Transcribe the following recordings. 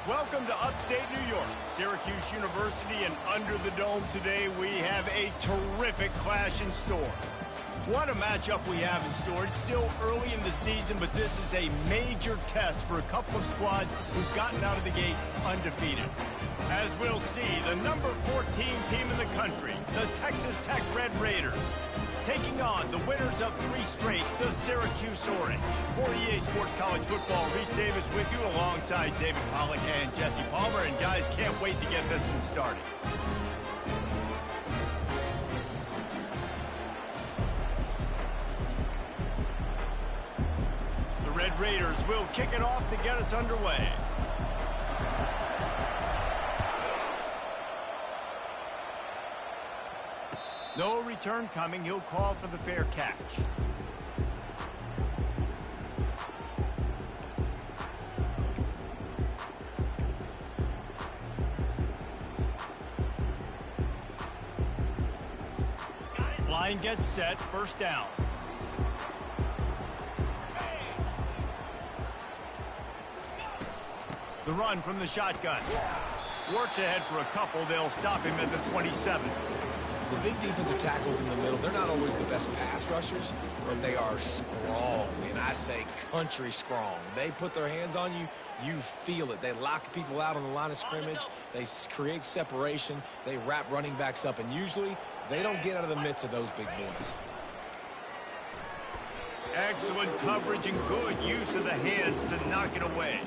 Welcome to upstate New York, Syracuse University, and under the dome today we have a terrific clash in store. What a matchup we have in store. It's still early in the season, but this is a major test for a couple of squads who've gotten out of the gate undefeated. As we'll see, the number 14 team in the country, the Texas Tech Red Raiders, taking on the winners of 3 straight, the Syracuse Orange. For EA Sports College Football, Reese Davis with you alongside David Pollack and Jesse Palmer. And guys, can't wait to get this one started. The Red Raiders will kick it off to get us underway. No return coming. He'll call for the fair catch. Line gets set. First down. The run from the shotgun. Works ahead for a couple. They'll stop him at the 27. The big defensive tackles in the middle, they're not always the best pass rushers, but they are strong, and I say country strong. They put their hands on you, you feel it. They lock people out on the line of scrimmage. They create separation. They wrap running backs up, and usually they don't get out of the midst of those big boys. Excellent coverage and good use of the hands to knock it away.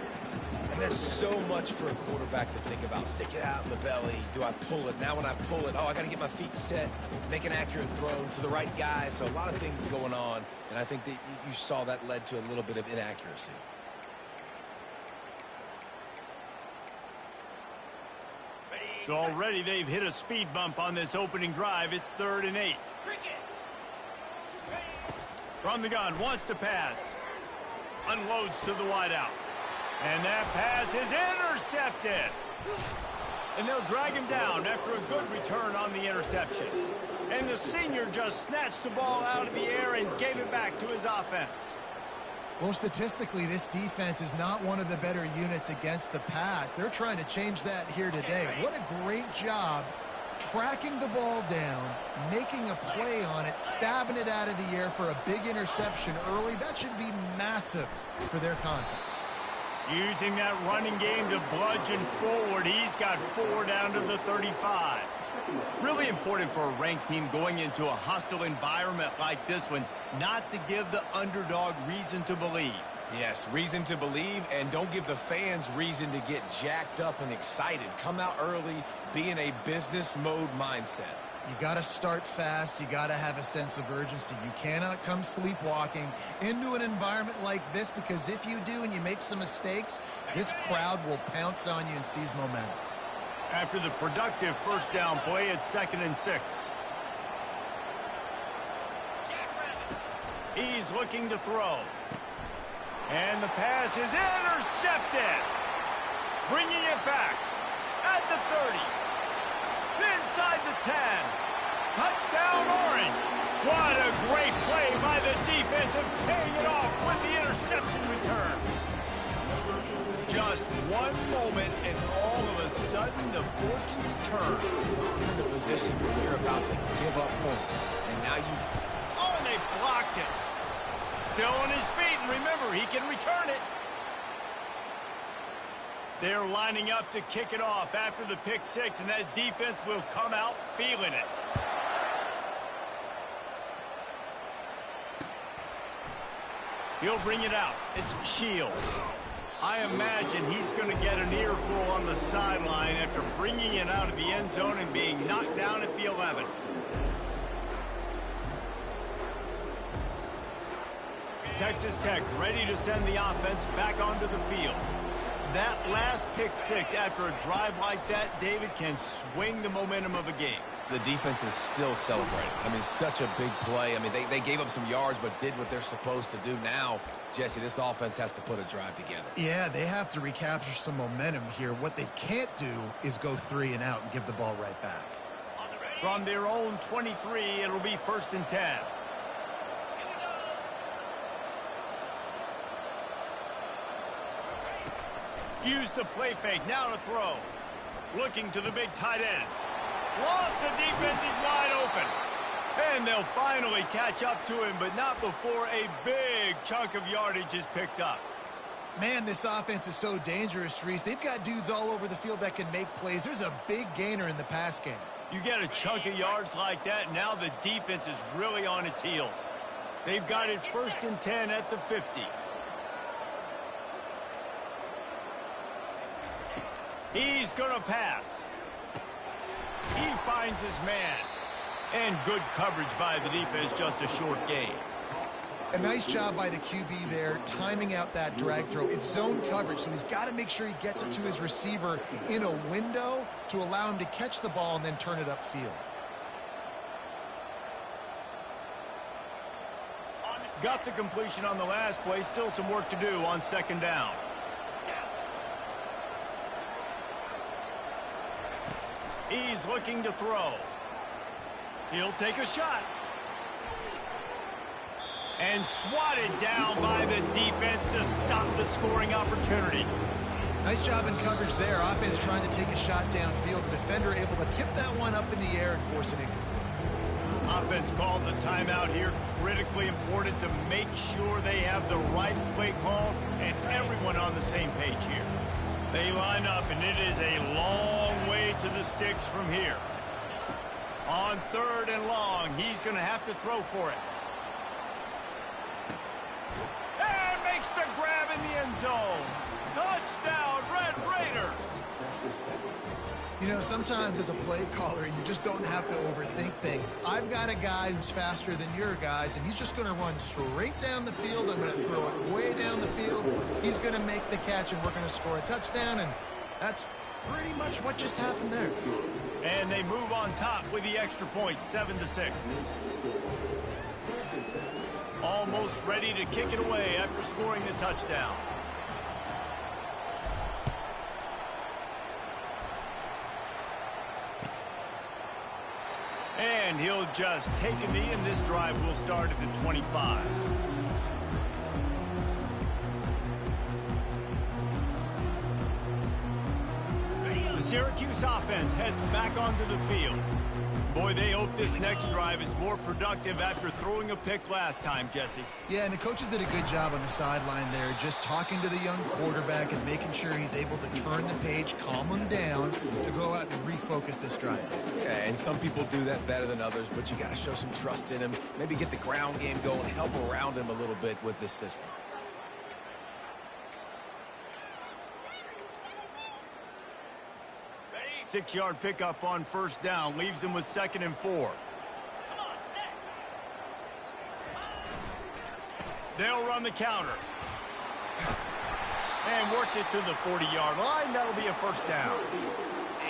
And there's so much for a quarterback to think about. Stick it out in the belly. Do I pull it? Now when I pull it, oh, I got to get my feet set, make an accurate throw to the right guy. So a lot of things going on, and I think that you saw that led to a little bit of inaccuracy. So already they've hit a speed bump on this opening drive. It's 3rd and 8. From the gun, wants to pass. Unloads to the wideout. And that pass is intercepted. And they'll drag him down after a good return on the interception. And the senior just snatched the ball out of the air and gave it back to his offense. Well, statistically, this defense is not one of the better units against the pass. They're trying to change that here today. What a great job tracking the ball down, making a play on it, stabbing it out of the air for a big interception early. That should be massive for their confidence. Using that running game to bludgeon forward. He's got 4 down to the 35. Really important for a ranked team going into a hostile environment like this one, not to give the underdog reason to believe. Yes, reason to believe, and don't give the fans reason to get jacked up and excited. Come out early, be in a business mode mindset. You got to start fast. You got to have a sense of urgency. You cannot come sleepwalking into an environment like this, because if you do and you make some mistakes, this crowd will pounce on you and seize momentum. After the productive first down play, it's 2nd and 6. He's looking to throw. And the pass is intercepted. Bringing it back at the 30. Inside the 10. Touchdown Orange. What a great play by the defense, and paying it off with the interception return. Just one moment and all of a sudden the fortunes turn. You're in the position where you're about to give up points, and now Oh, and they blocked it. Still on his feet, and remember, he can return it. They're lining up to kick it off after the pick 6, and that defense will come out feeling it. He'll bring it out. It's Shields. I imagine he's going to get an earful on the sideline after bringing it out of the end zone and being knocked down at the 11. Texas Tech ready to send the offense back onto the field. That last pick 6 after a drive like that, David, can swing the momentum of a game. the defense is still celebrating. I mean, such a big play. I mean, they gave up some yards but did what they're supposed to do. Now, Jesse, this offense has to put a drive together. Yeah, they have to recapture some momentum here. What they can't do is go 3 and out and give the ball right back. From their own 23, it'll be 1st and 10. Use the play fake, now to throw. Looking to the big tight end. Lost, the defense is wide open. And they'll finally catch up to him, but not before a big chunk of yardage is picked up. Man, this offense is so dangerous, Reese. They've got dudes all over the field that can make plays. There's a big gainer in the pass game. You get a chunk of yards like that, now the defense is really on its heels. They've got it 1st and 10 at the 50. He's going to pass. He finds his man. And good coverage by the defense, just a short gain. A nice job by the QB there, timing out that drag throw. It's zone coverage, so he's got to make sure he gets it to his receiver in a window to allow him to catch the ball and then turn it upfield. Got the completion on the last play. Still some work to do on 2nd down. He's looking to throw. He'll take a shot. And swatted down by the defense to stop the scoring opportunity. Nice job in coverage there. Offense trying to take a shot downfield. The defender able to tip that one up in the air and force it incomplete. Offense calls a timeout here. Critically important to make sure they have the right play call and everyone on the same page here. They line up, and it is a long way to the sticks from here. On 3rd and long, he's going to have to throw for it. And makes the grab in the end zone. Touchdown, Red Raiders. You know, sometimes as a play caller, you just don't have to overthink things. I've got a guy who's faster than your guys, and he's just going to run straight down the field. I'm going to throw it way down the field. He's going to make the catch, and we're going to score a touchdown, and that's pretty much what just happened there. And they move on top with the extra point, 7-6. Almost ready to kick it away after scoring the touchdown. And he'll just take a knee, and this drive will start at the 25. The Syracuse offense heads back onto the field. Boy, they hope this next drive is more productive after throwing a pick last time, Jesse. Yeah, and the coaches did a good job on the sideline there, just talking to the young quarterback and making sure he's able to turn the page, calm him down, to go out and refocus this drive. Yeah, and some people do that better than others, but you got to show some trust in him, maybe get the ground game going, help around him a little bit with this system. Six-yard pickup on 1st down, leaves them with 2nd and 4. They'll run the counter. And works it to the 40-yard line. That'll be a 1st down.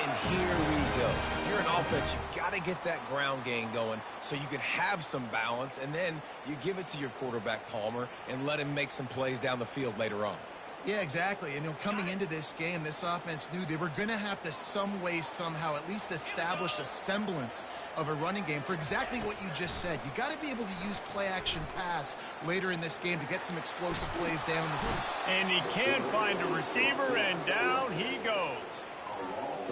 And here we go. If you're an offense, you got to get that ground game going so you can have some balance, and then you give it to your quarterback, Palmer, and let him make some plays down the field later on. Yeah, exactly. And coming into this game, this offense knew they were going to have to some way, somehow, at least establish a semblance of a running game for exactly what you just said. You got to be able to use play-action pass later in this game to get some explosive plays down the field. And he can't find a receiver, and down he goes.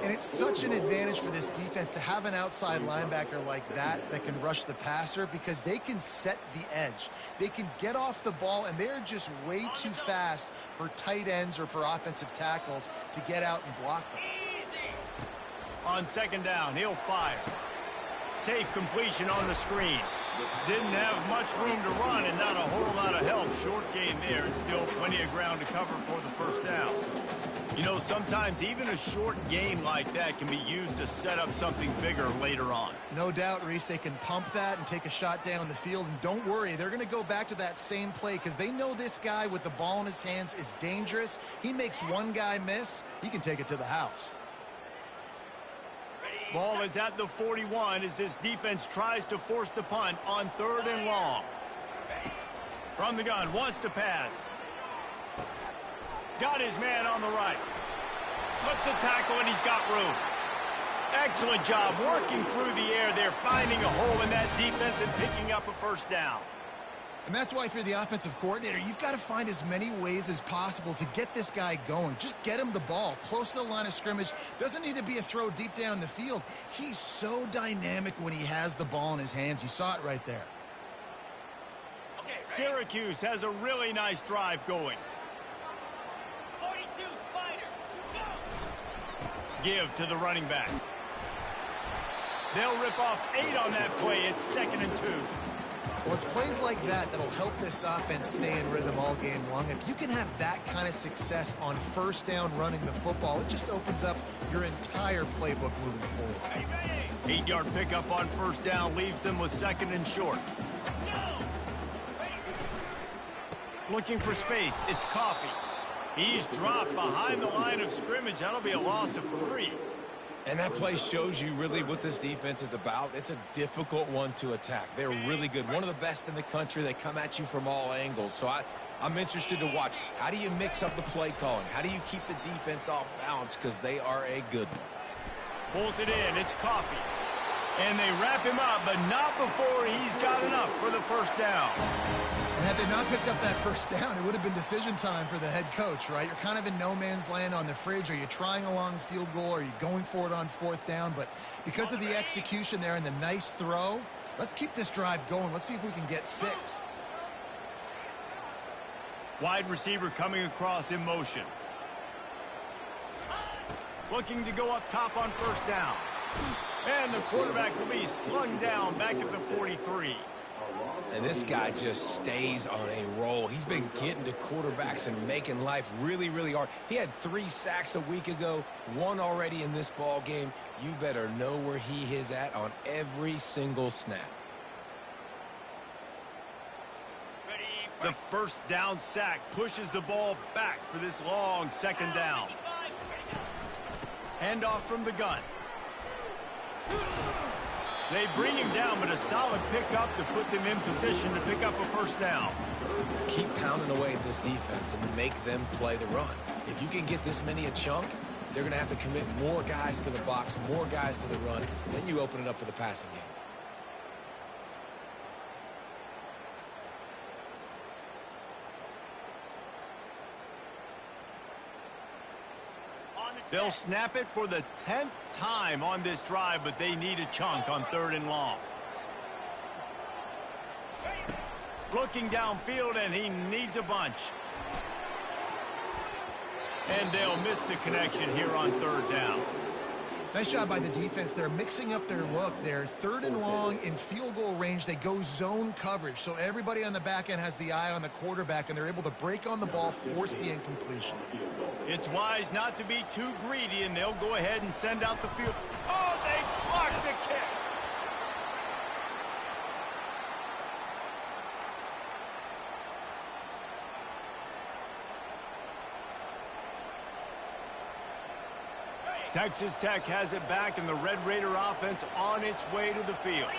And it's such an advantage for this defense to have an outside linebacker like that can rush the passer, because they can set the edge. They can get off the ball, and they're just way too fast for tight ends or for offensive tackles to get out and block them. On 2nd down, he'll fire. Safe completion on the screen. Didn't have much room to run and not a whole lot of help. Short gain there, and still plenty of ground to cover for the 1st down. You know, sometimes even a short game like that can be used to set up something bigger later on. No doubt, Reese, they can pump that and take a shot down the field. And don't worry, they're going to go back to that same play because they know this guy with the ball in his hands is dangerous. He makes one guy miss, he can take it to the house. Ball is at the 41 as this defense tries to force the punt on 3rd and long. From the gun, wants to pass. Got his man on the right. Slips a tackle, and he's got room. Excellent job working through the air there, finding a hole in that defense and picking up a 1st down. And that's why if you're the offensive coordinator, you've got to find as many ways as possible to get this guy going. Just get him the ball close to the line of scrimmage. Doesn't need to be a throw deep down the field. He's so dynamic when he has the ball in his hands. You saw it right there. Okay, Syracuse has a really nice drive going. 42 Spider. Go! Give to the running back. They'll rip off 8 on that play. It's 2nd and 2. Well, it's plays like that that'll help this offense stay in rhythm all game long. If you can have that kind of success on first down running the football, it just opens up your entire playbook moving forward. 8-yard pickup on first down leaves them with 2nd and short. Let's go! Looking for space. It's Coffee. He's dropped behind the line of scrimmage. That'll be a loss of 3. And that play shows you really what this defense is about. It's a difficult one to attack. They're really good. One of the best in the country. They come at you from all angles. So I'm interested to watch. How do you mix up the play calling? How do you keep the defense off balance? Because they are a good one. Pulls it in. It's Coffee. And they wrap him up, but not before he's got enough for the first down. And had they not picked up that first down, it would have been decision time for the head coach, right? You're kind of in no man's land on the fridge. Are you trying a long field goal? Are you going for it on 4th down? But because of the execution there and the nice throw, let's keep this drive going. Let's see if we can get 6. Wide receiver coming across in motion. Looking to go up top on first down. And the quarterback will be slung down back at the 43. And this guy just stays on a roll. He's been getting to quarterbacks and making life really, really hard. He had 3 sacks a week ago, 1 already in this ball game. You better know where he is at on every single snap. The first down sack pushes the ball back for this long 2nd down. Handoff from the gun. They bring him down, but a solid pickup to put them in position to pick up a first down. Keep pounding away at this defense and make them play the run. If you can get this many a chunk, they're going to have to commit more guys to the box, more guys to the run. Then you open it up for the passing game. They'll snap it for the 10th time on this drive, but they need a chunk on 3rd and long. Looking downfield, and he needs a bunch. And they'll miss the connection here on 3rd down. Nice job by the defense. They're mixing up their look. They're 3rd and long in field goal range. They go zone coverage. So everybody on the back end has the eye on the quarterback, and they're able to break on the ball, force the incompletion. It's wise not to be too greedy, and they'll go ahead and send out the field. Oh, they blocked the kick. Texas Tech has it back, and the Red Raider offense on its way to the field.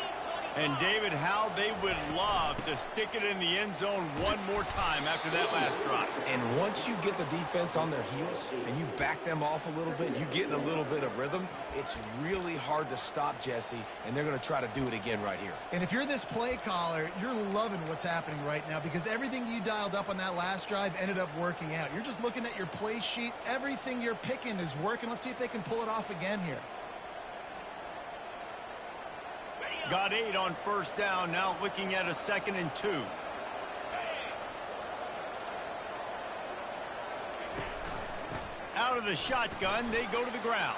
And, David, how they would love to stick it in the end zone one more time after that last drive. And once you get the defense on their heels and you back them off a little bit, you get in a little bit of rhythm, it's really hard to stop, Jesse, and they're going to try to do it again right here. And if you're this play caller, you're loving what's happening right now because everything you dialed up on that last drive ended up working out. You're just looking at your play sheet. Everything you're picking is working. Let's see if they can pull it off again here. Got 8 on first down, now looking at a 2nd and 2. Out of the shotgun, they go to the ground.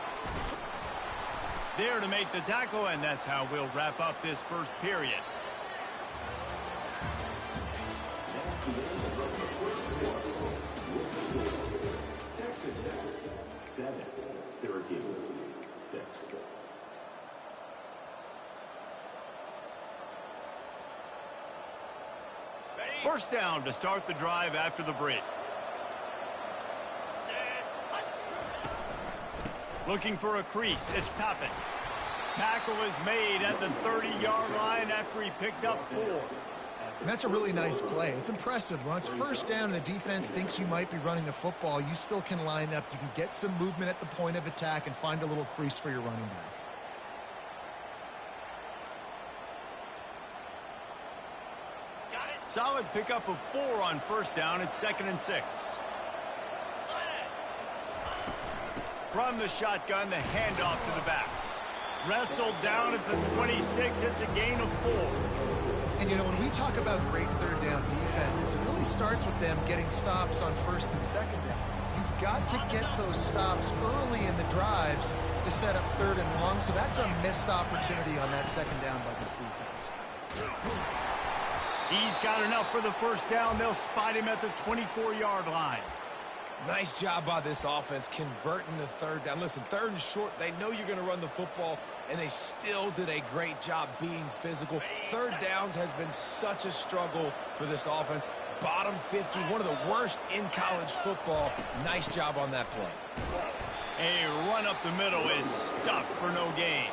There to make the tackle, and that's how we'll wrap up this first period. Syracuse 6. First down to start the drive after the break. Looking for a crease. It's Toppin. Tackle is made at the 30-yard line after he picked up 4. And that's a really nice play. It's impressive. When it's first down and the defense thinks you might be running the football, you still can line up. You can get some movement at the point of attack and find a little crease for your running back. Solid pickup of 4 on first down. It's 2nd and 6. From the shotgun, the handoff to the back. Wrestled down at the 26. It's a gain of 4. And, you know, when we talk about great third down defenses, it really starts with them getting stops on first and second down. You've got to get those stops early in the drives to set up third and long, so that's a missed opportunity on that second down by this defense. He's got enough for the first down. They'll spot him at the 24-yard line. Nice job by this offense converting the third down. Listen, 3rd and short, they know you're going to run the football, and they still did a great job being physical. 3rd downs has been such a struggle for this offense. Bottom 50, one of the worst in college football. Nice job on that play. A run up the middle is stuffed for no gain.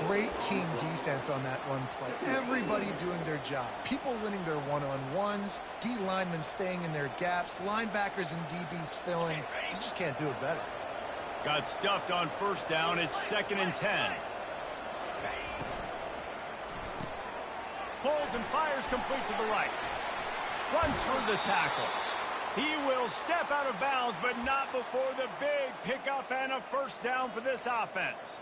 Great team defense on that run play. Everybody doing their job. People winning their one-on-ones, D linemen staying in their gaps, linebackers and DBs filling. You just can't do it better. Got stuffed on first down. It's 2nd and 10. Pulls and fires complete to the right. Runs for the tackle. He will step out of bounds, but not before the big pickup and a first down for this offense.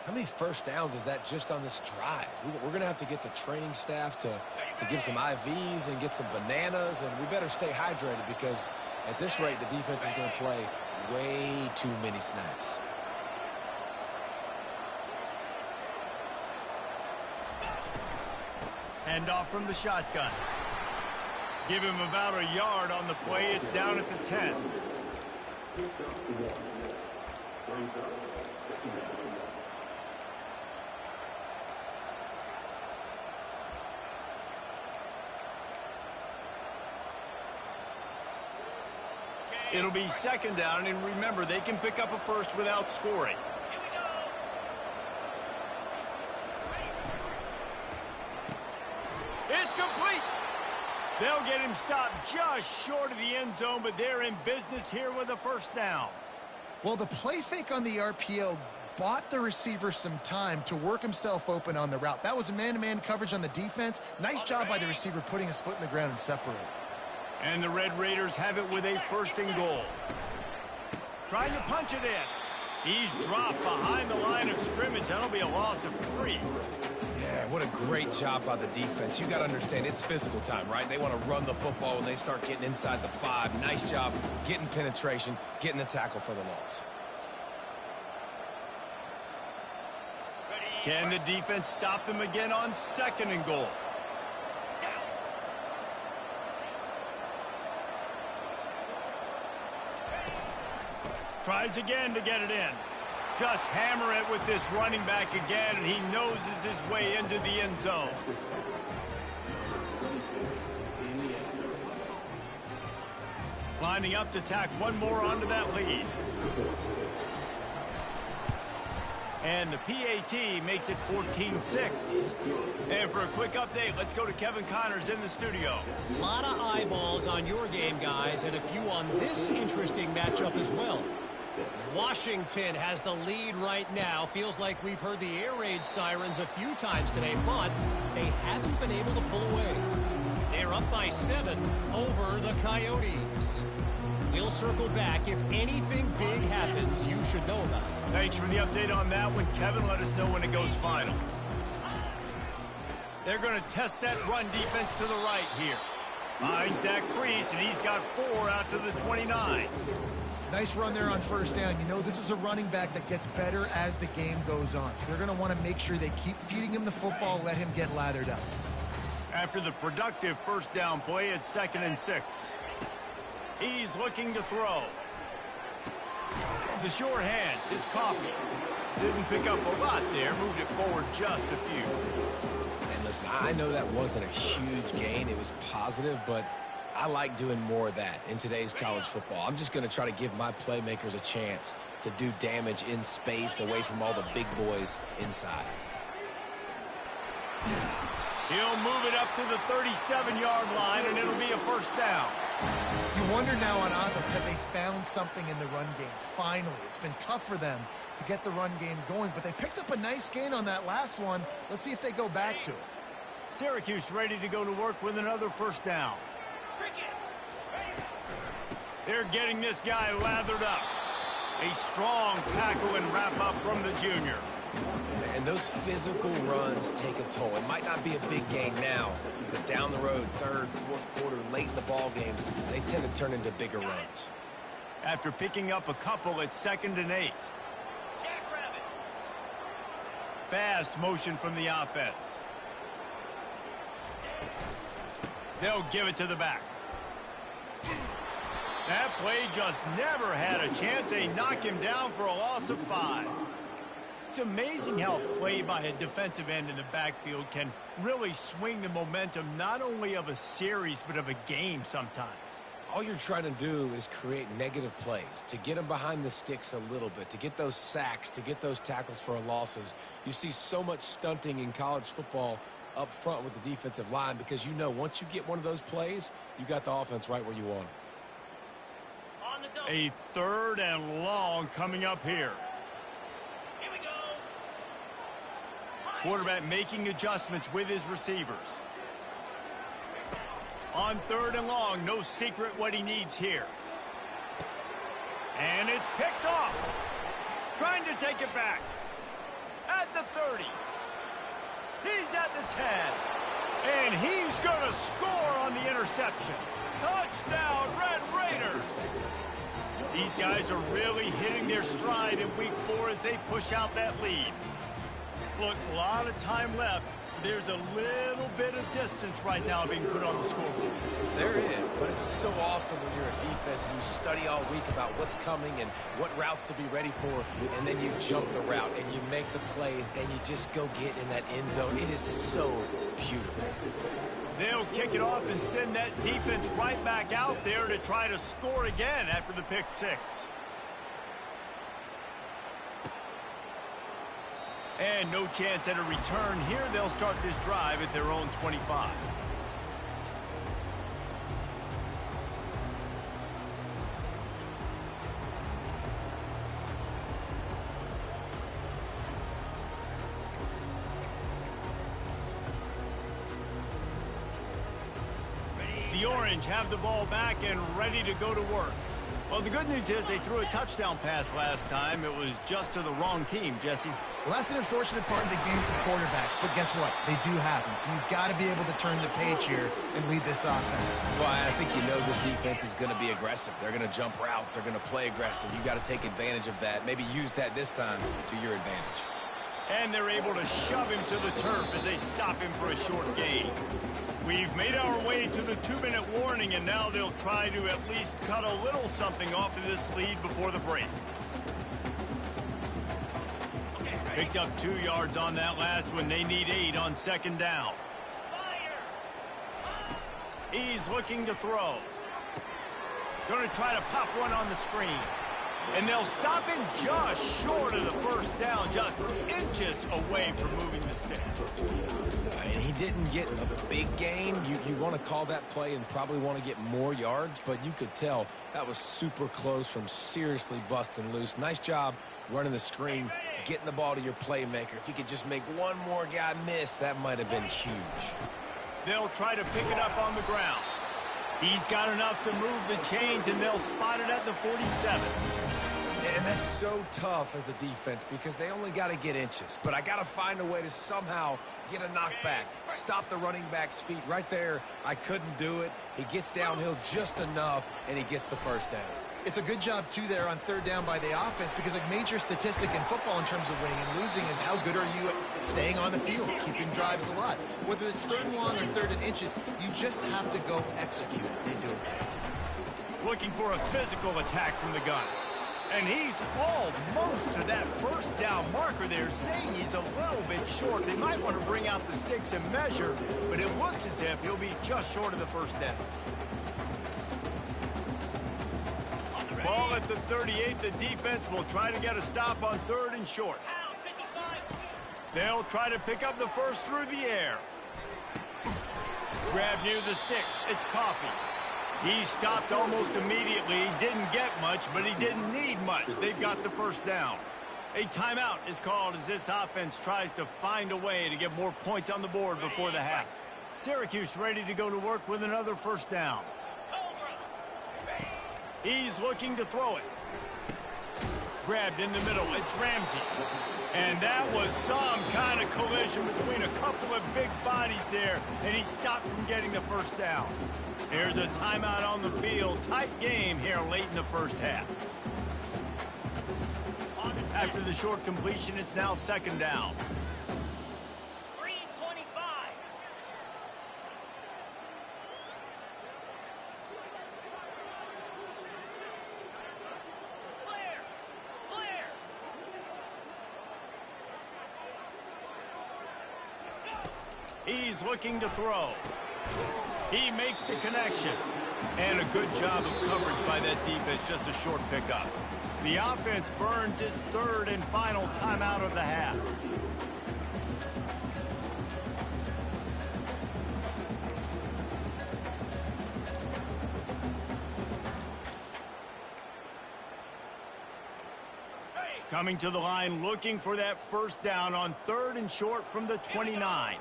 How many first downs is that just on this drive? We're going to have to get the training staff to give some IVs and get some bananas, and we better stay hydrated because at this rate, the defense is going to play way too many snaps. Handoff from the shotgun. Give him about a yard on the play. It's down at the 10. It'll be 2nd down, and remember, they can pick up a first without scoring. It's complete. They'll get him stopped just short of the end zone, but they're in business here with a first down. Well, the play fake on the RPO bought the receiver some time to work himself open on the route. That was a man-to-man coverage on the defense. Nice job by the receiver putting his foot in the ground and separating. And the Red Raiders have it with a 1st and goal. Trying to punch it in. He's dropped behind the line of scrimmage. That'll be a loss of 3. Yeah, what a great job by the defense. You got to understand, it's physical time, right? They want to run the football when they start getting inside the 5. Nice job getting penetration, getting the tackle for the loss. Can the defense stop them again on 2nd and goal? Tries again to get it in. Just hammer it with this running back again, and he noses his way into the end zone. Lining up to tack one more onto that lead. And the PAT makes it 14-6. And for a quick update, let's go to Kevin Connors in the studio. A lot of eyeballs on your game, guys, and a few on this interesting matchup as well. Washington has the lead right now. Feels like we've heard the air raid sirens a few times today, but they haven't been able to pull away. They're up by 7 over the Coyotes. We'll circle back. If anything big happens, you should know about it. Thanks for the update on that one, Kevin. Let us know when it goes final. They're going to test that run defense to the right here. Finds that crease, and he's got 4 out to the 29. Nice run there on first down. You know, this is a running back that gets better as the game goes on. So they're going to want to make sure they keep feeding him the football, let him get lathered up. After the productive first down play, it's 2nd and 6. He's looking to throw. The short hands, it's Coffee. Didn't pick up a lot there, moved it forward just a few. And listen, I know that wasn't a huge gain. It was positive, but I like doing more of that in today's college football. I'm just going to try to give my playmakers a chance to do damage in space away from all the big boys inside. He'll move it up to the 37-yard line, and it'll be a first down. You wonder now on offense, have they found something in the run game? Finally, it's been tough for them to get the run game going, but they picked up a nice gain on that last one. Let's see if they go back to it. Syracuse ready to go to work with another first down. They're getting this guy lathered up. A strong tackle and wrap-up from the junior. And those physical runs take a toll. It might not be a big gain now, but down the road, third, fourth quarter, late in the ball games, they tend to turn into bigger runs. After picking up a couple, it's 2nd and 8. Fast motion from the offense. They'll give it to the back. That play just never had a chance. They knock him down for a loss of 5. It's amazing how a play by a defensive end in the backfield can really swing the momentum not only of a series but of a game sometimes. All you're trying to do is create negative plays, to get them behind the sticks a little bit, to get those sacks, to get those tackles for losses. You see so much stunting in college football up front with the defensive line because you know once you get one of those plays, you got the offense right where you want it. A 3rd and long coming up here. Here we go. Quarterback making adjustments with his receivers. On 3rd and long, no secret what he needs here. And it's picked off. Trying to take it back. At the 30. He's at the 10. And he's going to score on the interception. Touchdown, Red Raiders. These guys are really hitting their stride in week 4 as they push out that lead. Look, a lot of time left. There's a little bit of distance right now being put on the scoreboard. There is, but it's so awesome when you're a defense and you study all week about what's coming and what routes to be ready for, and then you jump the route and you make the plays and you just go get in that end zone. It is so beautiful. They'll kick it off and send that defense right back out there to try to score again after the pick 6. And no chance at a return here. They'll start this drive at their own 25. The Orange have the ball back and ready to go to work. Well, the good news is they threw a touchdown pass last time. It was just to the wrong team, Jesse. Well, that's an unfortunate part of the game for quarterbacks, but guess what? They do happen, so you've got to be able to turn the page here and lead this offense. Well, I think you know this defense is going to be aggressive. They're going to jump routes. They're going to play aggressive. You got to take advantage of that. Maybe use that this time to your advantage. And they're able to shove him to the turf as they stop him for a short gain. We've made our way to the 2-minute warning, and now they'll try to at least cut a little something off of this lead before the break. Picked up 2 yards on that last one. They need 8 on 2nd down. He's looking to throw. Going to try to pop one on the screen. And they'll stop him just short of the first down, just inches away from moving the sticks. And he didn't get a big gain. You want to call that play and probably want to get more yards, but you could tell that was super close from seriously busting loose. Nice job running the screen, getting the ball to your playmaker. If you could just make one more guy miss, that might have been huge. They'll try to pick it up on the ground. He's got enough to move the chains, and they'll spot it at the 47. And that's so tough as a defense because they only got to get inches. But I got to find a way to somehow get a knockback, stop the running back's feet right there. I couldn't do it. He gets downhill just enough, and he gets the first down. It's a good job, too, there on 3rd down by the offense because a major statistic in football in terms of winning and losing is how good are you at staying on the field, keeping drives alive. Whether it's 3rd and long or 3rd and inches, you just have to go execute. They do it. Looking for a physical attack from the gun. And he's almost to that first down marker there, saying he's a little bit short. They might want to bring out the sticks and measure, but it looks as if he'll be just short of the first down. Ball at the 38. The defense will try to get a stop on 3rd and short. They'll try to pick up the first through the air. Grab near the sticks. It's Coffee. He stopped almost immediately. He didn't get much, but he didn't need much. They've got the first down. A timeout is called as this offense tries to find a way to get more points on the board before the half. Syracuse ready to go to work with another first down. He's looking to throw it. Grabbed in the middle. It's Ramsey. And that was some kind of collision between a couple of big bodies there, and he stopped from getting the first down. Here's a timeout on the field. Tight game here late in the first half. After the short completion, it's now second down. 3:25. Clear. Clear. He's looking to throw. He makes the connection. And a good job of coverage by that defense, just a short pickup. The offense burns its third and final timeout of the half. Coming to the line, looking for that first down on third and short from the 29.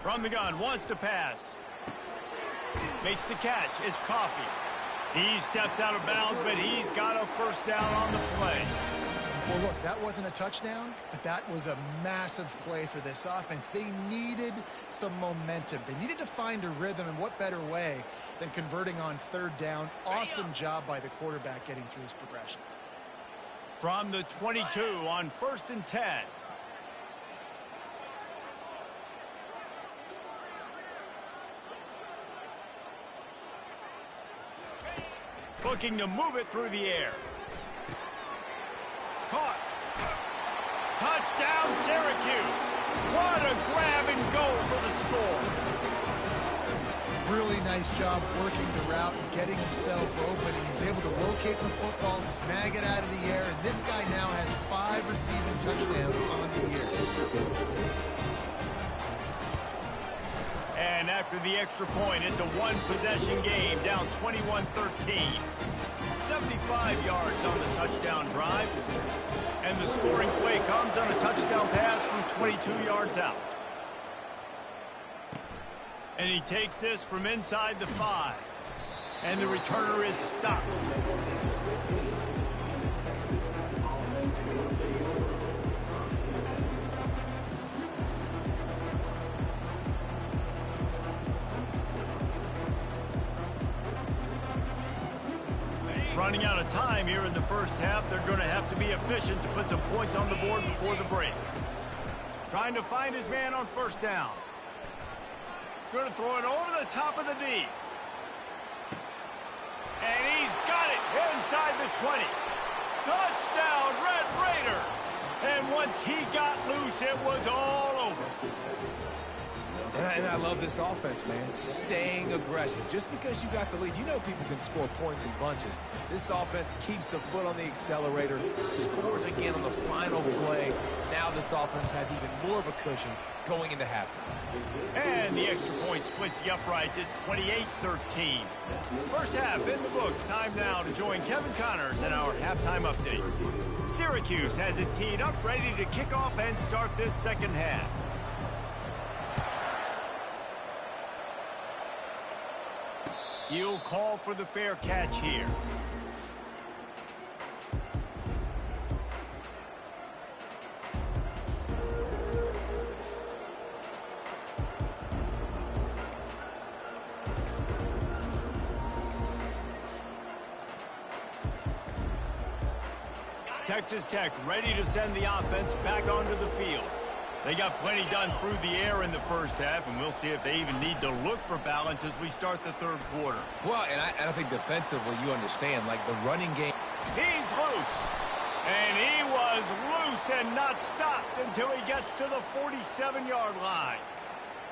From the gun, wants to pass. Makes the catch. It's Coffee. He steps out of bounds, but he's got a first down on the play. Well, look, that wasn't a touchdown, but that was a massive play for this offense. They needed some momentum. They needed to find a rhythm, and what better way than converting on third down. Awesome job by the quarterback getting through his progression. From the 22 on 1st and 10. Looking to move it through the air. Caught. Touchdown, Syracuse. What a grab and go for the score. Really nice job working the route and getting himself open. He was able to locate the football, snag it out of the air, and this guy now has 5 receiving touchdowns on the year. And after the extra point, it's a one-possession game, down 21-13. 75 yards on the touchdown drive. And the scoring play comes on a touchdown pass from 22 yards out. And he takes this from inside the 5. And the returner is stopped. Running out of time here in the first half. They're going to have to be efficient to put some points on the board before the break. Trying to find his man on first down. Going to throw it over the top of the D. And he's got it inside the 20. Touchdown, Red Raiders! And once he got loose, it was all over. And I love this offense, man. Staying aggressive. Just because you got the lead, you know people can score points in bunches. This offense keeps the foot on the accelerator, scores again on the final play. Now this offense has even more of a cushion going into halftime. And the extra point splits the uprights. It's 28-13. First half in the books. Time now to join Kevin Connors in our halftime update. Syracuse has it teed up, ready to kick off and start this second half. You'll call for the fair catch here. Texas Tech ready to send the offense back onto the field. They got plenty done through the air in the first half, and we'll see if they even need to look for balance as we start the third quarter. Well, and I think defensively, you understand, like the running game. He's loose. And he was loose and not stopped until he gets to the 47-yard line.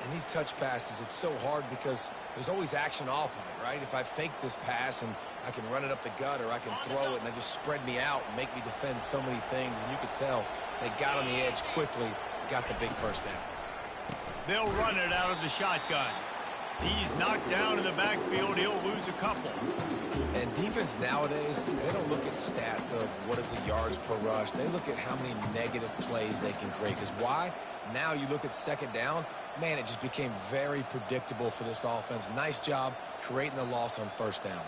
And these touch passes, it's so hard because there's always action off of it, right? If I fake this pass and I can run it up the gut or I can throw it and they just spread me out and make me defend so many things, and you could tell they got on the edge quickly, got the big first down. They'll run it out of the shotgun. He's knocked down in the backfield. He'll lose a couple. And defense nowadays, they don't look at stats of what is the yards per rush. They look at how many negative plays they can create. Because why? Now you look at second down, man, it just became very predictable for this offense. Nice job creating the loss on first down.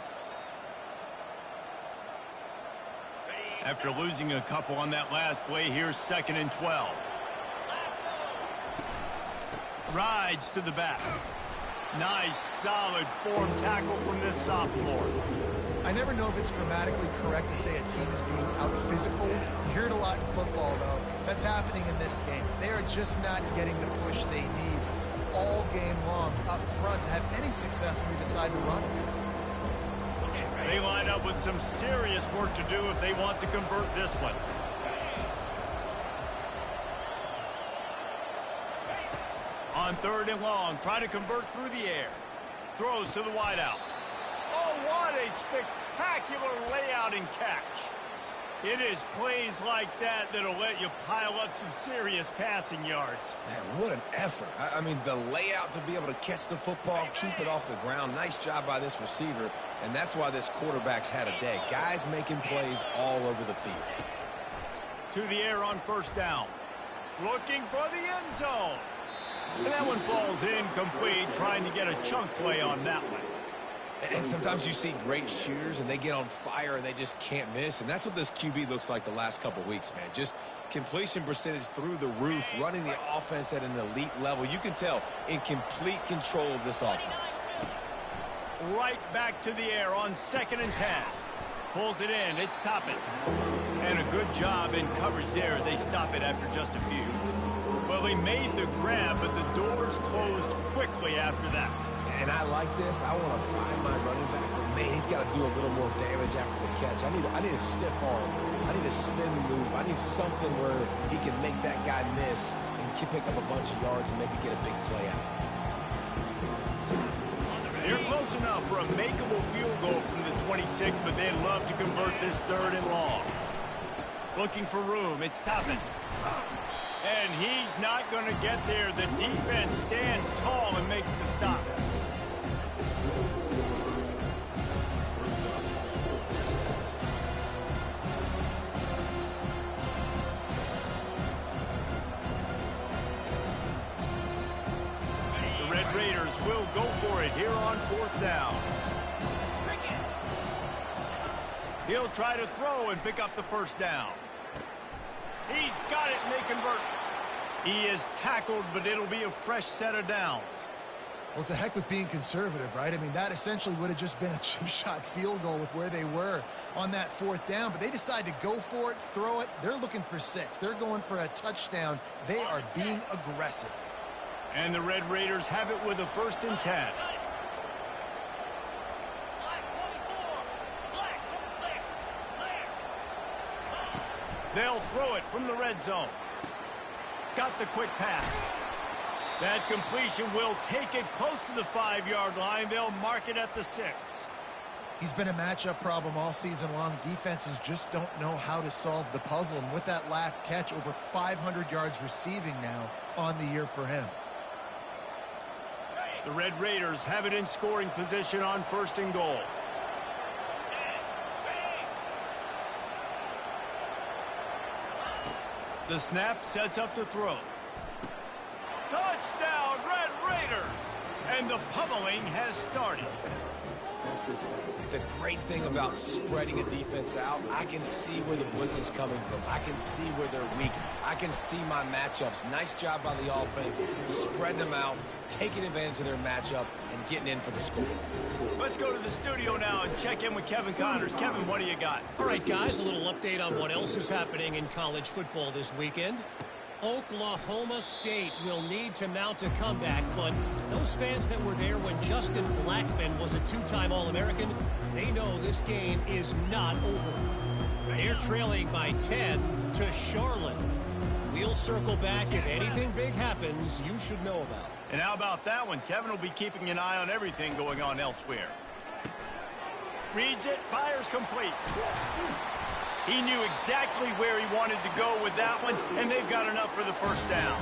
After losing a couple on that last play, here's 2nd and 12. Rides to the back. Nice, solid form tackle from this sophomore. I never know if it's grammatically correct to say a team is being out-physicaled. You hear it a lot in football, though. That's happening in this game. They are just not getting the push they need all game long up front to have any success when they decide to run it. They line up with some serious work to do if they want to convert this one. On 3rd and long, try to convert through the air. Throws to the wideout. Oh, what a spectacular layout and catch. It is plays like that that'll let you pile up some serious passing yards. Man, what an effort. I mean, the layout to be able to catch the football, keep it off the ground. Nice job by this receiver, and that's why this quarterback's had a day. Guys making plays all over the field. To the air on 1st down. Looking for the end zone. And that one falls incomplete, trying to get a chunk play on that one. And sometimes you see great shooters, and they get on fire, and they just can't miss. And that's what this QB looks like the last couple weeks, man. Just completion percentage through the roof, running the offense at an elite level. You can tell in complete control of this offense. Right back to the air on 2nd and 10. Pulls it in. It's Toppin. And a good job in coverage there as they stop it after just a few. Well, he made the grab, but the doors closed quickly after that. And I like this. I want to find my running back, but man, he's got to do a little more damage after the catch. I need a stiff arm. I need a spin move. I need something where he can make that guy miss and pick up a bunch of yards and maybe get a big play out of it. They're close enough for a makeable field goal from the 26, but they'd love to convert this 3rd and long. Looking for room. It's Toppin. And he's not going to get there. The defense stands tall and makes the stop. The Red Raiders will go for it here on 4th down. He'll try to throw and pick up the 1st down. He's got it, and they convert. He is tackled, but it'll be a fresh set of downs. Well, to heck with being conservative, right? I mean, that essentially would have just been a chip shot field goal with where they were on that 4th down. But they decide to go for it, throw it. They're looking for 6. They're going for a touchdown. They are being aggressive. And the Red Raiders have it with a 1st and 10. They'll throw it from the red zone. Got the quick pass. That completion will take it close to the 5-yard line. They'll mark it at the 6. He's been a matchup problem all season long. Defenses just don't know how to solve the puzzle. And with that last catch, over 500 yards receiving now on the year for him. The Red Raiders have it in scoring position on 1st and goal. The snap sets up the throw. Touchdown, Red Raiders! And the pummeling has started. The great thing about spreading a defense out, I can see where the blitz is coming from. I can see where they're weak. I can see my matchups. Nice job by the offense, spreading them out, taking advantage of their matchup, and getting in for the score. Let's go to the studio now and check in with Kevin Connors. Kevin, what do you got? All right, guys, a little update on what else is happening in college football this weekend. Oklahoma State will need to mount a comeback, but those fans that were there when Justin Blackmon was a 2-time All-American, they know this game is not over. They're trailing by 10 to Charlotte. We'll circle back if anything big happens you should know about. And how about that one? Kevin will be keeping an eye on everything going on elsewhere. Reads it, fires complete. He knew exactly where he wanted to go with that one, and they've got enough for the 1st down.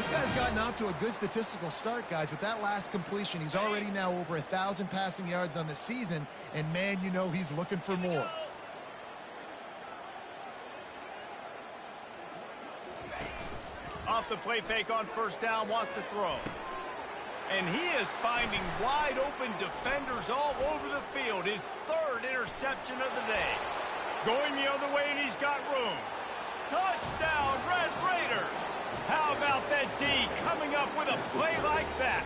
This guy's gotten off to a good statistical start, guys. With that last completion, he's already now over 1,000 passing yards on the season, and man, you know he's looking for more. Off the play fake on first down, wants to throw. And he is finding wide open defenders all over the field. His third interception of the day. Going the other way, and he's got room. Touchdown, Red Raiders! How about that D coming up with a play like that?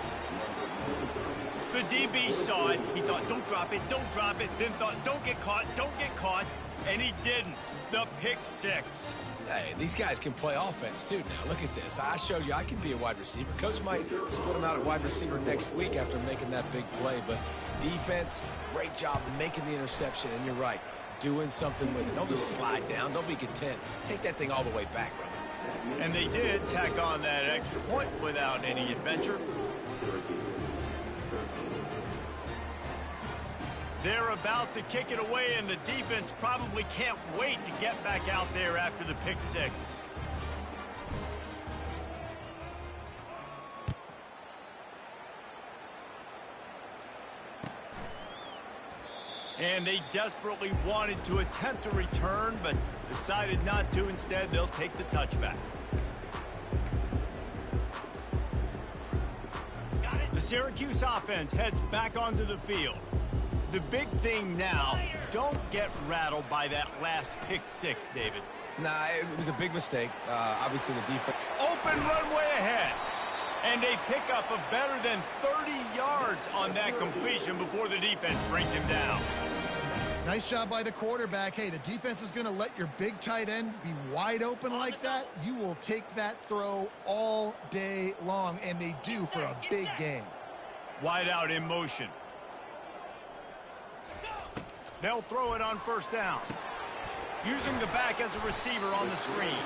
The DB saw it. He thought, don't drop it, don't drop it. Then thought, don't get caught, don't get caught. And he didn't. The pick six. Hey, these guys can play offense, too. Now, look at this. I showed you I can be a wide receiver. Coach might split him out at wide receiver next week after making that big play. But defense, great job making the interception. And you're right, doing something with it. Don't just slide down. Don't be content. Take that thing all the way back, brother. And they did tack on that extra point without any adventure. They're about to kick it away, and the defense probably can't wait to get back out there after the pick six. And they desperately wanted to attempt a return, but decided not to. Instead, they'll take the touchback. The Syracuse offense heads back onto the field. The big thing now, don't get rattled by that last pick six, David. Nah, it was a big mistake. Obviously, the defense. Open runway ahead. And they pick up a better than 30 yards on that completion before the defense brings him down. Nice job by the quarterback. Hey, the defense is going to let your big tight end be wide open like that. You will take that throw all day long, and they do for a big game. Wide out in motion. They'll throw it on first down. Using the back as a receiver on the screen.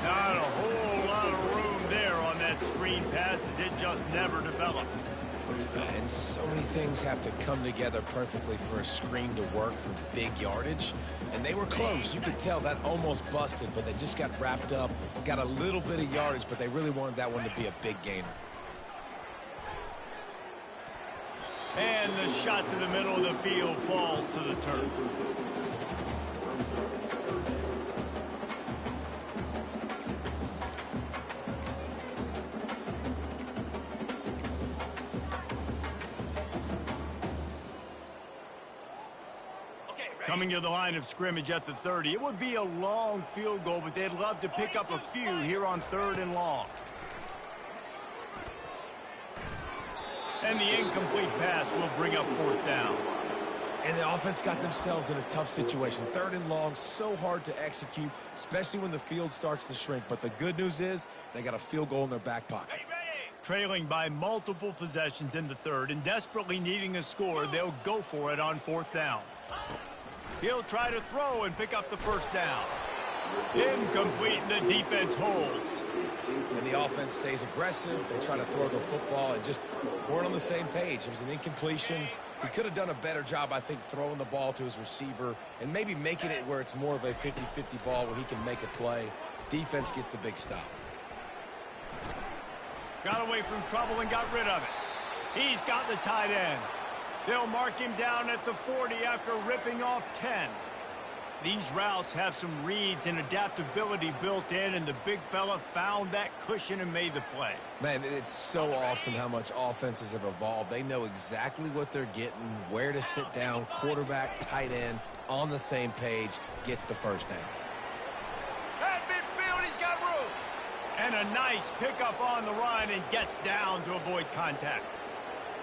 Not a whole lot of room there on that screen pass as it just never developed. And so many things have to come together perfectly for a screen to work for big yardage. And they were close. You could tell that almost busted, but they just got wrapped up, got a little bit of yardage, but they really wanted that one to be a big gainer. And the shot to the middle of the field falls to the turf. Coming to the line of scrimmage at the 30. It would be a long field goal, but they'd love to pick up a few here on 3rd and long. And the incomplete pass will bring up 4th down. And the offense got themselves in a tough situation. 3rd and long, so hard to execute, especially when the field starts to shrink. But the good news is they got a field goal in their back pocket. Trailing by multiple possessions in the 3rd and desperately needing a score, they'll go for it on 4th down. He'll try to throw and pick up the 1st down. Incomplete, and the defense holds. And the offense stays aggressive. They try to throw the football and just weren't on the same page. It was an incompletion. He could have done a better job, I think, throwing the ball to his receiver and maybe making it where it's more of a 50-50 ball where he can make a play. Defense gets the big stop. Got away from trouble and got rid of it. He's got the tight end. They'll mark him down at the 40 after ripping off 10. These routes have some reads and adaptability built in, and the big fella found that cushion and made the play. Man, it's so awesome how much offenses have evolved. They know exactly what they're getting, where to sit down, quarterback, tight end, on the same page, gets the 1st down. At midfield, he's got room. And a nice pickup on the run and gets down to avoid contact.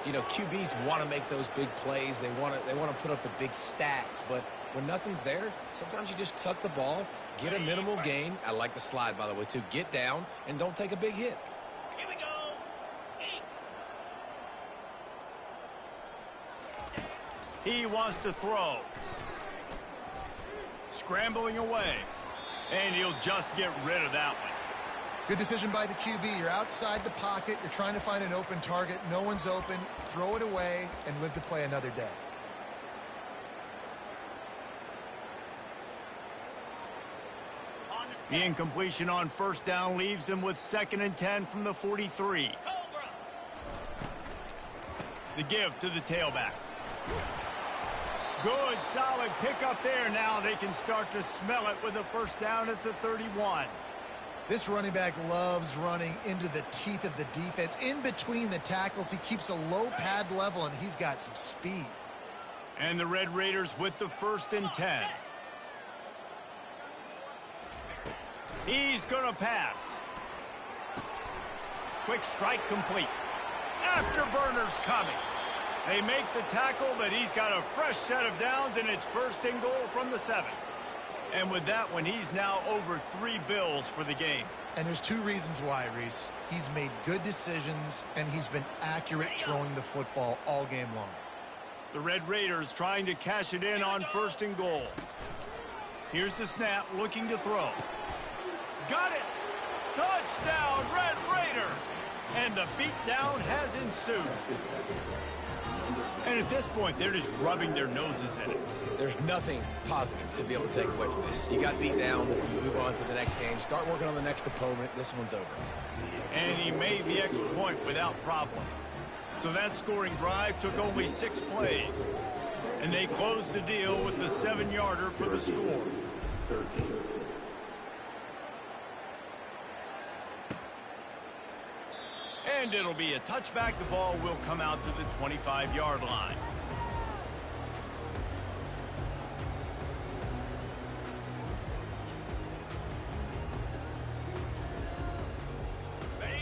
You know, QBs want to make those big plays. They want to put up the big stats, but when nothing's there, sometimes you just tuck the ball, get a minimal gain. I like the slide, by the way, too. Get down and don't take a big hit. Here we go. 8. He wants to throw. Scrambling away. And he'll just get rid of that one. Good decision by the QB. You're outside the pocket. You're trying to find an open target. No one's open. Throw it away and live to play another day. The incompletion on first down leaves him with 2nd and 10 from the 43. The give to the tailback. Good, solid pickup there. Now they can start to smell it with a first down at the 31. This running back loves running into the teeth of the defense. In between the tackles, he keeps a low pad level, and he's got some speed. And the Red Raiders with the 1st and 10. He's going to pass. Quick strike complete. Afterburners coming. They make the tackle, but he's got a fresh set of downs, and it's 1st and goal from the 7. And with that one, he's now over 3 bills for the game. And there's 2 reasons why, Reese. He's made good decisions, and he's been accurate throwing the football all game long. The Red Raiders trying to cash it in on 1st and goal. Here's the snap, looking to throw. Got it! Touchdown, Red Raiders! And the beatdown has ensued. And at this point, they're just rubbing their noses in it. There's nothing positive to be able to take away from this. You got beat down, you move on to the next game, start working on the next opponent. This one's over. And he made the extra point without problem. So that scoring drive took only 6 plays. And they closed the deal with the 7-yarder for the score. 13. And it'll be a touchback. The ball will come out to the 25-yard line.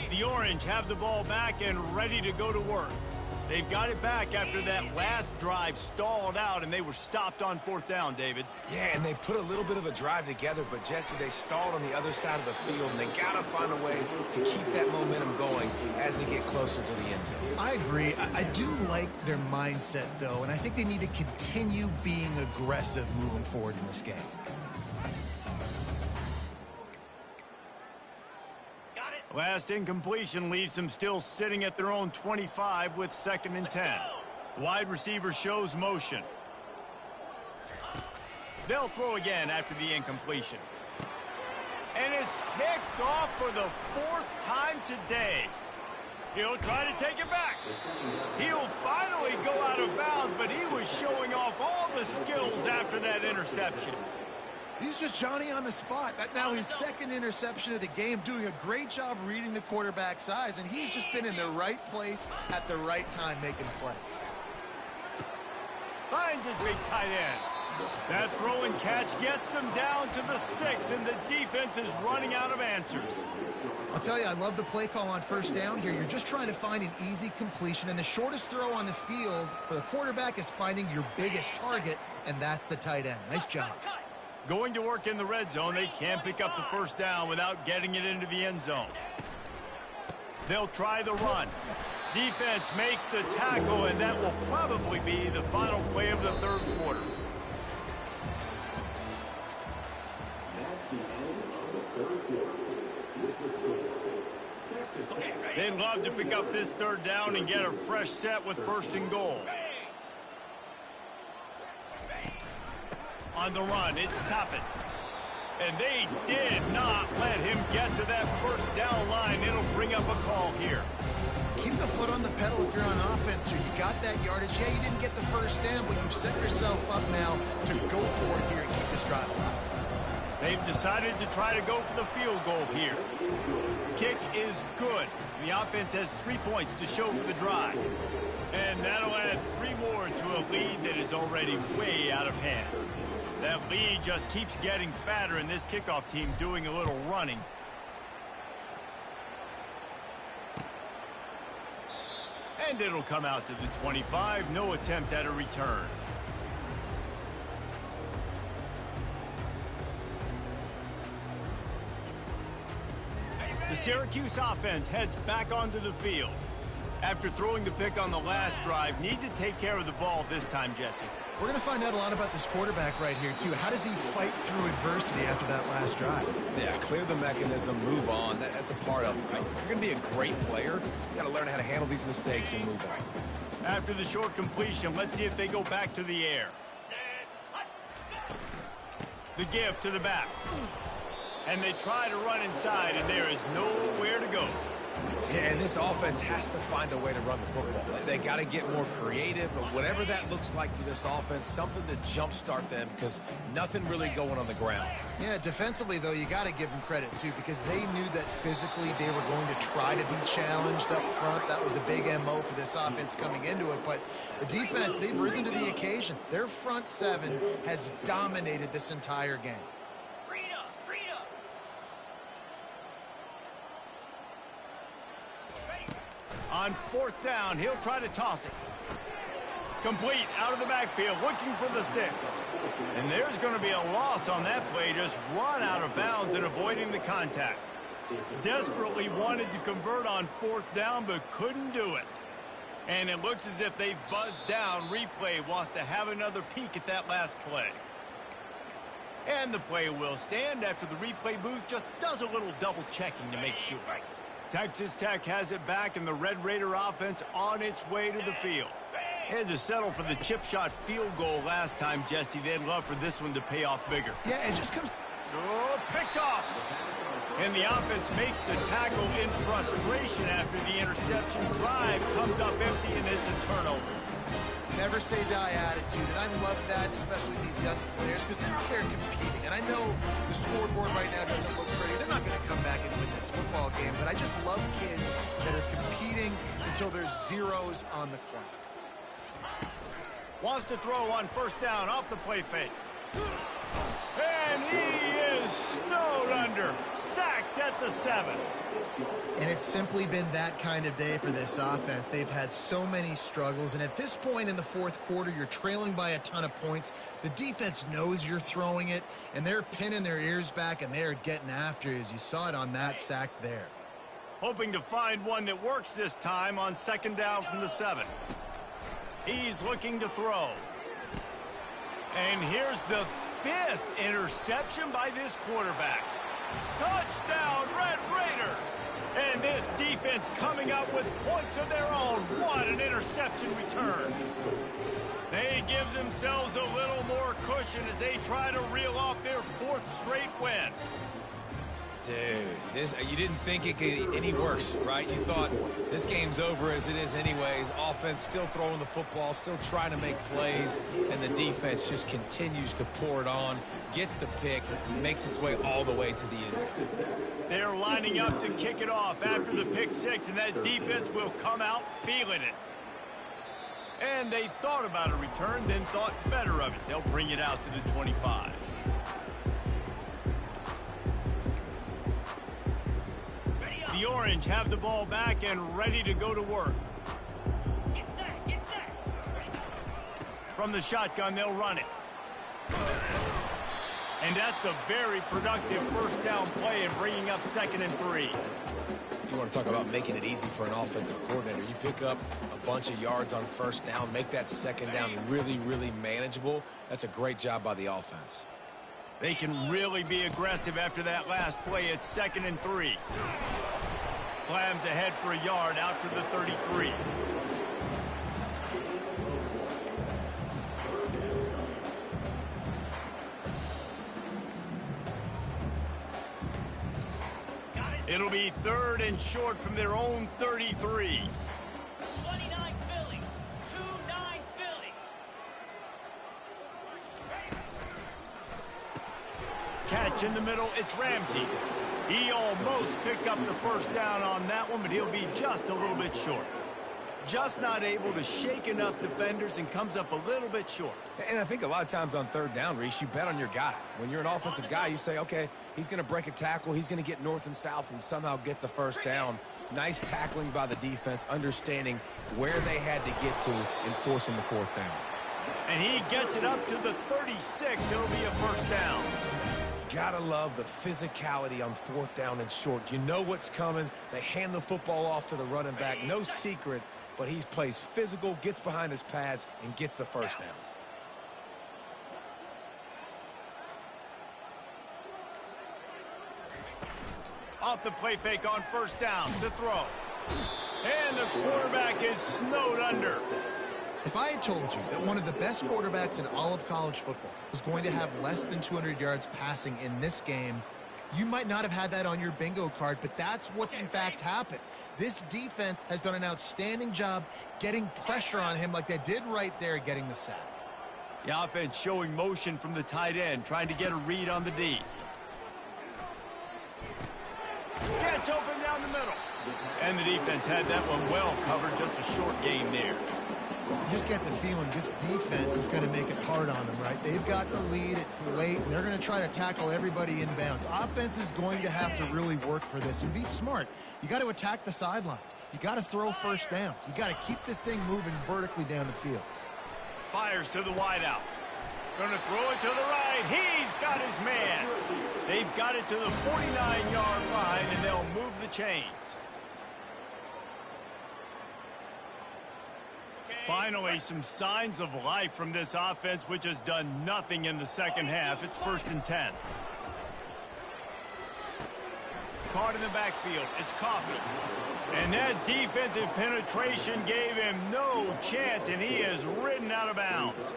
The Orange have the ball back and ready to go to work. They've got it back after that last drive stalled out, and they were stopped on 4th down, David. Yeah, and they put a little bit of a drive together, but, Jesse, they stalled on the other side of the field, and they got to find a way to keep that momentum going as they get closer to the end zone. I agree. I do like their mindset, though, and I think they need to continue being aggressive moving forward in this game. Last incompletion leaves them still sitting at their own 25 with 2nd and 10. Wide receiver shows motion. They'll throw again after the incompletion. And it's picked off for the 4th time today. He'll try to take it back. He'll finally go out of bounds, but he was showing off all the skills after that interception. He's just Johnny on the spot. That now his 2nd interception of the game, doing a great job reading the quarterback's eyes, and he's just been in the right place at the right time making plays. Finds his big tight end. That throw and catch gets them down to the 6, and the defense is running out of answers. I'll tell you, I love the play call on 1st down here. You're just trying to find an easy completion, and the shortest throw on the field for the quarterback is finding your biggest target, and that's the tight end. Nice job. Going to work in the red zone, they can't pick up the 1st down without getting it into the end zone. They'll try the run. Defense makes the tackle, and that will probably be the final play of the 3rd quarter. That's the end of the 3rd quarter. With the score, Texas. They'd love to pick up this 3rd down and get a fresh set with 1st and goal. On the run, it's Toppin. And they did not let him get to that 1st down line. It'll bring up a call here. Keep the foot on the pedal if you're on offense here. You got that yardage. Yeah, you didn't get the 1st down, but you've set yourself up now to go for it here and keep this drive alive. They've decided to try to go for the field goal here. Kick is good. The offense has 3 points to show for the drive. And that'll add 3 more to a lead that is already way out of hand. That lead just keeps getting fatter, and this kickoff team doing a little running. And it'll come out to the 25. No attempt at a return. The Syracuse offense heads back onto the field. After throwing the pick on the last drive, need to take care of the ball this time, Jesse. We're going to find out a lot about this quarterback right here, too. How does he fight through adversity after that last drive? Yeah, clear the mechanism, move on. That's a part of it, right? If you're going to be a great player, you got to learn how to handle these mistakes and move on. After the short completion, let's see if they go back to the air. The give to the back. And they try to run inside, and there is nowhere to go. Yeah, and this offense has to find a way to run the football. They got to get more creative, but whatever that looks like for this offense, something to jumpstart them because nothing really going on the ground. Yeah, defensively, though, you got to give them credit, too, because they knew that physically they were going to try to be challenged up front. That was a big MO for this offense coming into it. But the defense, they've risen to the occasion. Their front seven has dominated this entire game. On fourth down, he'll try to toss it. Complete out of the backfield, looking for the sticks. And there's going to be a loss on that play, just run out of bounds and avoiding the contact. Desperately wanted to convert on fourth down, but couldn't do it. And it looks as if they've buzzed down. Replay wants to have another peek at that last play. And the play will stand after the replay booth just does a little double checking to make sure. Texas Tech has it back, and the Red Raider offense on its way to the field. Had to settle for the chip shot field goal last time, Jesse. They'd love for this one to pay off bigger. Yeah, it just comes... Oh, picked off. And the offense makes the tackle in frustration after the interception. Drive comes up empty, and it's a turnover. Never say die attitude, and I love that, especially these young players, because they're out there competing. And I know the scoreboard right now doesn't look pretty. They're not going to come back and win this football game, but I just love kids that are competing until there's zeros on the clock. Wants to throw on first down off the play fake. And he is snowed under. Sacked at the 7. And it's simply been that kind of day for this offense. They've had so many struggles, and at this point in the fourth quarter, you're trailing by a ton of points. The defense knows you're throwing it, and they're pinning their ears back, and they're getting after you, as you saw it on that sack there. Hoping to find one that works this time on second down from the 7. He's looking to throw. And here's the 5th interception by this quarterback. Touchdown, Red Raiders! And this defense coming up with points of their own. What an interception return. They give themselves a little more cushion as they try to reel off their 4th straight win. Dude, you didn't think it could get any worse, right? You thought this game's over as it is anyways. Offense still throwing the football, still trying to make plays, and the defense just continues to pour it on, gets the pick, makes its way all the way to the end zone. They're lining up to kick it off after the pick 6, and that defense will come out feeling it. And they thought about a return, then thought better of it. They'll bring it out to the 25. The Orange have the ball back and ready to go to work. Get set, get set. From the shotgun, they'll run it. And that's a very productive first down play and bringing up 2nd and 3. You want to talk about making it easy for an offensive coordinator. You pick up a bunch of yards on first down, make that second down really, really manageable. That's a great job by the offense. They can really be aggressive after that last play. It's 2nd and 3. Slams ahead for a yard out to the 33. It'll be 3rd and short from their own 33. 29 Philly. 2-9 Philly. Catch in the middle. It's Ramsey. He almost picked up the first down on that one, but he'll be just a little bit short. Just not able to shake enough defenders and comes up a little bit short. And I think a lot of times on third down, Reese, you bet on your guy. When you're an offensive guy, you say, okay, he's going to break a tackle, he's going to get north and south and somehow get the first down. Nice tackling by the defense, understanding where they had to get to and forcing the 4th down. And he gets it up to the 36. It'll be a first down. Gotta love the physicality on 4th down and short. You know what's coming. They hand the football off to the running back. No secret, but he plays physical, gets behind his pads, and gets the first down. Off the play fake on first down. The throw. And the quarterback is snowed under. If I had told you that one of the best quarterbacks in all of college football was going to have less than 200 yards passing in this game, You might not have had that on your bingo card, but that's what's in fact happened. This defense has done an outstanding job getting pressure on him like they did right there getting the sack. The offense showing motion from the tight end, trying to get a read on the D. Gets open down the middle. And the defense had that one well covered, just a short game there. You just get the feeling this defense is going to make it hard on them, right? They've got the lead, it's late, and they're going to try to tackle everybody inbounds. Offense is going to have to really work for this and be smart. You got to attack the sidelines. You got to throw first downs. You got to keep this thing moving vertically down the field. Fires to the wideout. Going to throw it to the right. He's got his man. They've got it to the 49-yard line, and they'll move the chains. Finally, some signs of life from this offense, which has done nothing in the second half. It's 1st and 10. Caught in the backfield. It's Coffee. And that defensive penetration gave him no chance, and he is ridden out of bounds.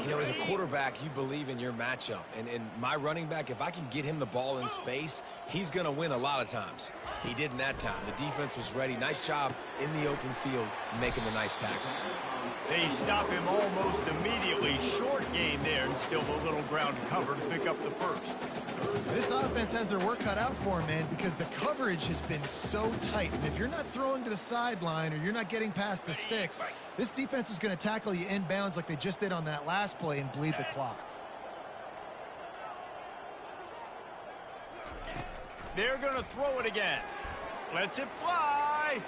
You know, as a quarterback, you believe in your matchup. And my running back, if I can get him the ball in space, he's going to win a lot of times. He didn't that time. The defense was ready. Nice job in the open field making the nice tackle. They stop him almost immediately. Short gain there, and still a little ground to cover to pick up the first. This offense has their work cut out for them, man, because the coverage has been so tight. And if you're not throwing to the sideline or you're not getting past the sticks, this defense is going to tackle you inbounds like they just did on that last play and bleed the clock. They're going to throw it again. Lets it fly.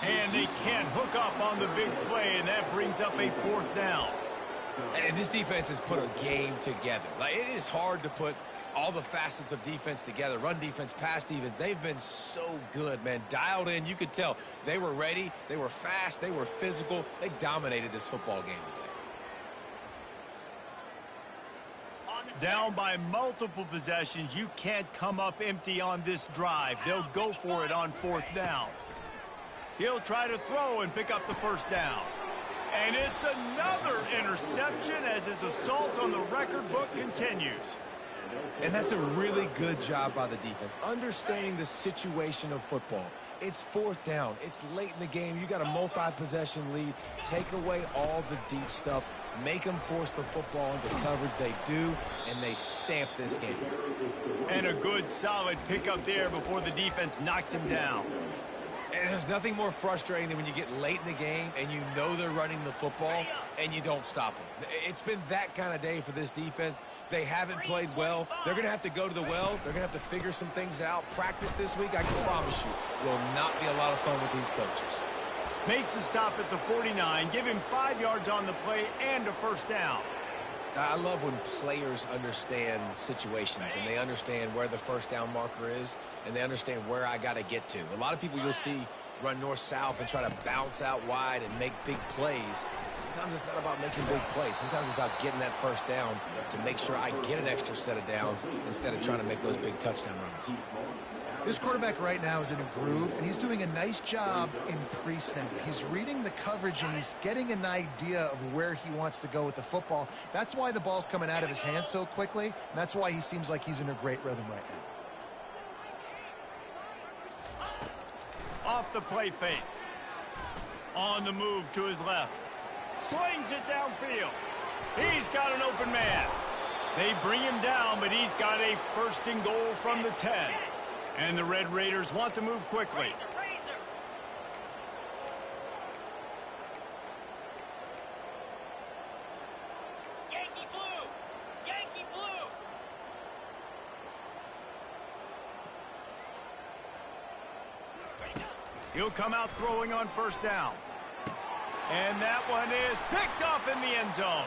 And they can't hook up on the big play, and that brings up a 4th down. And this defense has put a game together. Like, it is hard to put all the facets of defense together. Run defense, pass defense. They've been so good, man. Dialed in. You could tell they were ready. They were fast. They were physical. They dominated this football game today. Down by multiple possessions. You can't come up empty on this drive. They'll go for it on 4th down. He'll try to throw and pick up the first down. And it's another interception as his assault on the record book continues. And that's a really good job by the defense, understanding the situation of football. It's 4th down. It's late in the game. You got a multi-possession lead. Take away all the deep stuff. Make them force the football into coverage. They do, and they stamp this game. And a good, solid pickup there before the defense knocks him down. And there's nothing more frustrating than when you get late in the game and you know they're running the football and you don't stop them. It's been that kind of day for this defense. They haven't played well. They're going to have to go to the well. They're going to have to figure some things out. Practice this week, I can promise you, will not be a lot of fun with these coaches. Makes the stop at the 49. Give him 5 yards on the play and a first down. I love when players understand situations and they understand where the first down marker is and they understand where I got to get to. A lot of people you'll see run north-south and try to bounce out wide and make big plays. Sometimes it's not about making big plays. Sometimes it's about getting that first down to make sure I get an extra set of downs instead of trying to make those big touchdown runs. This quarterback right now is in a groove, and he's doing a nice job in pre-snap. He's reading the coverage, and he's getting an idea of where he wants to go with the football. That's why the ball's coming out of his hands so quickly, and that's why he seems like he's in a great rhythm right now. Off the play fake. On the move to his left. Slings it downfield. He's got an open man. They bring him down, but he's got a 1st and goal from the 10. And the Red Raiders want to move quickly. Yankee blue! Yankee blue! He'll come out throwing on 1st down. And that one is picked off in the end zone.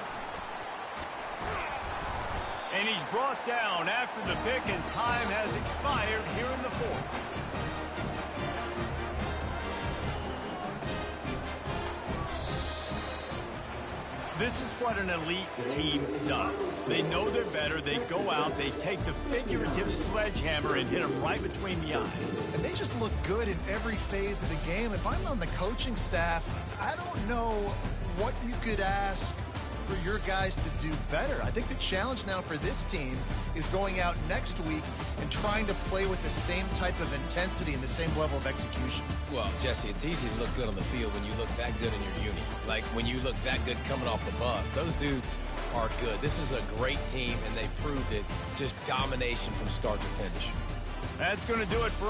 And he's brought down after the pick, and time has expired here in the 4th. This is what an elite team does. They know they're better. They go out, they take the figurative sledgehammer and hit them right between the eyes. And they just look good in every phase of the game. If I'm on the coaching staff, I don't know what you could ask for your guys to do better. I think the challenge now for this team is going out next week and trying to play with the same type of intensity and the same level of execution. Well, Jesse, it's easy to look good on the field when you look that good in your uni. Like when you look that good coming off the bus. Those dudes are good. This is a great team, and they proved it. Just domination from start to finish. That's going to do it for